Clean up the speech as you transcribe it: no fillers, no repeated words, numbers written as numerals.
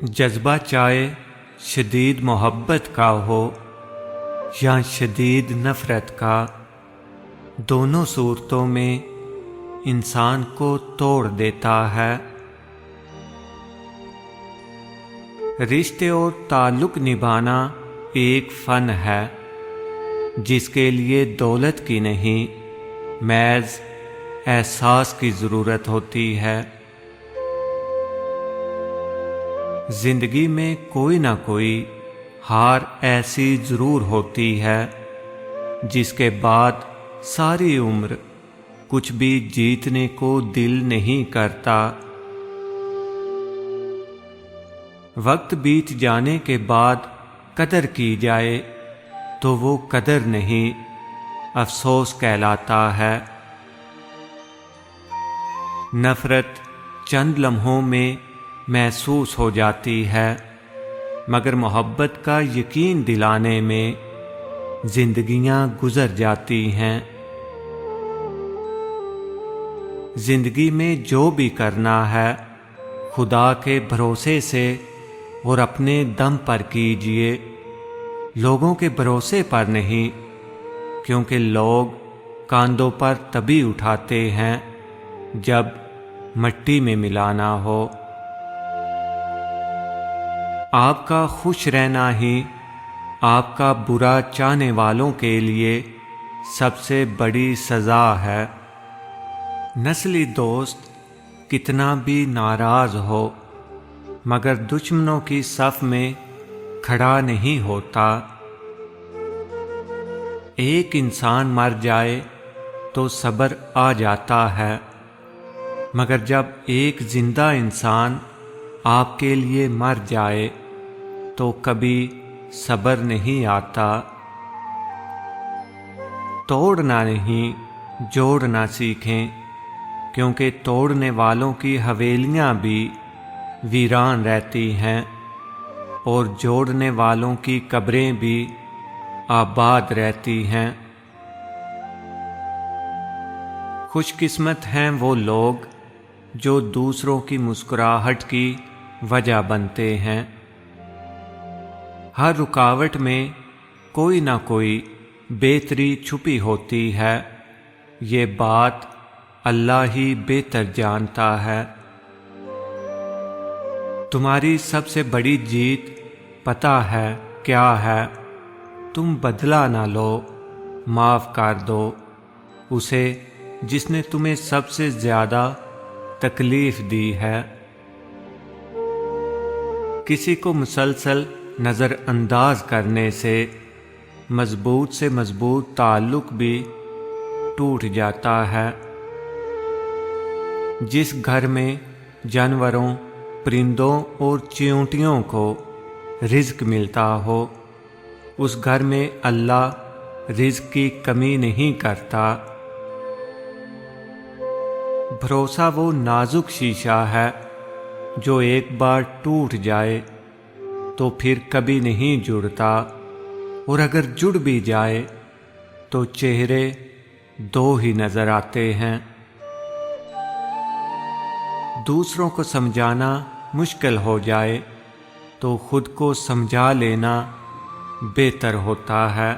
جذبہ چاہے شدید محبت کا ہو یا شدید نفرت کا، دونوں صورتوں میں انسان کو توڑ دیتا ہے۔ رشتے اور تعلق نبھانا ایک فن ہے جس کے لیے دولت کی نہیں، محض احساس کی ضرورت ہوتی ہے۔ زندگی میں کوئی نہ کوئی ہار ایسی ضرور ہوتی ہے جس کے بعد ساری عمر کچھ بھی جیتنے کو دل نہیں کرتا۔ وقت بیت جانے کے بعد قدر کی جائے تو وہ قدر نہیں، افسوس کہلاتا ہے۔ نفرت چند لمحوں میں محسوس ہو جاتی ہے، مگر محبت کا یقین دلانے میں زندگیاں گزر جاتی ہیں۔ زندگی میں جو بھی کرنا ہے خدا کے بھروسے سے اور اپنے دم پر کیجئے، لوگوں کے بھروسے پر نہیں، کیونکہ لوگ کاندھوں پر تبھی اٹھاتے ہیں جب مٹی میں ملانا ہو۔ آپ کا خوش رہنا ہی آپ کا برا چاہنے والوں کے لیے سب سے بڑی سزا ہے۔ نسلی دوست کتنا بھی ناراض ہو مگر دشمنوں کی صف میں کھڑا نہیں ہوتا۔ ایک انسان مر جائے تو صبر آ جاتا ہے، مگر جب ایک زندہ انسان آپ کے لیے مر جائے تو کبھی صبر نہیں آتا۔ توڑنا نہیں جوڑنا سیکھیں، کیونکہ توڑنے والوں کی حویلیاں بھی ویران رہتی ہیں اور جوڑنے والوں کی قبریں بھی آباد رہتی ہیں۔ خوش قسمت ہیں وہ لوگ جو دوسروں کی مسکراہٹ کی وجہ بنتے ہیں۔ ہر رکاوٹ میں کوئی نہ کوئی بہتری چھپی ہوتی ہے، یہ بات اللہ ہی بہتر جانتا ہے۔ تمہاری سب سے بڑی جیت پتہ ہے کیا ہے؟ تم بدلہ نہ لو، معاف کر دو اسے جس نے تمہیں سب سے زیادہ تکلیف دی ہے۔ کسی کو مسلسل نظر انداز کرنے سے مضبوط سے مضبوط تعلق بھی ٹوٹ جاتا ہے۔ جس گھر میں جانوروں، پرندوں اور چیونٹیوں کو رزق ملتا ہو، اس گھر میں اللہ رزق کی کمی نہیں کرتا۔ بھروسہ وہ نازک شیشہ ہے جو ایک بار ٹوٹ جائے تو پھر کبھی نہیں جڑتا، اور اگر جڑ بھی جائے تو چہرے دو ہی نظر آتے ہیں۔ دوسروں کو سمجھانا مشکل ہو جائے تو خود کو سمجھا لینا بہتر ہوتا ہے۔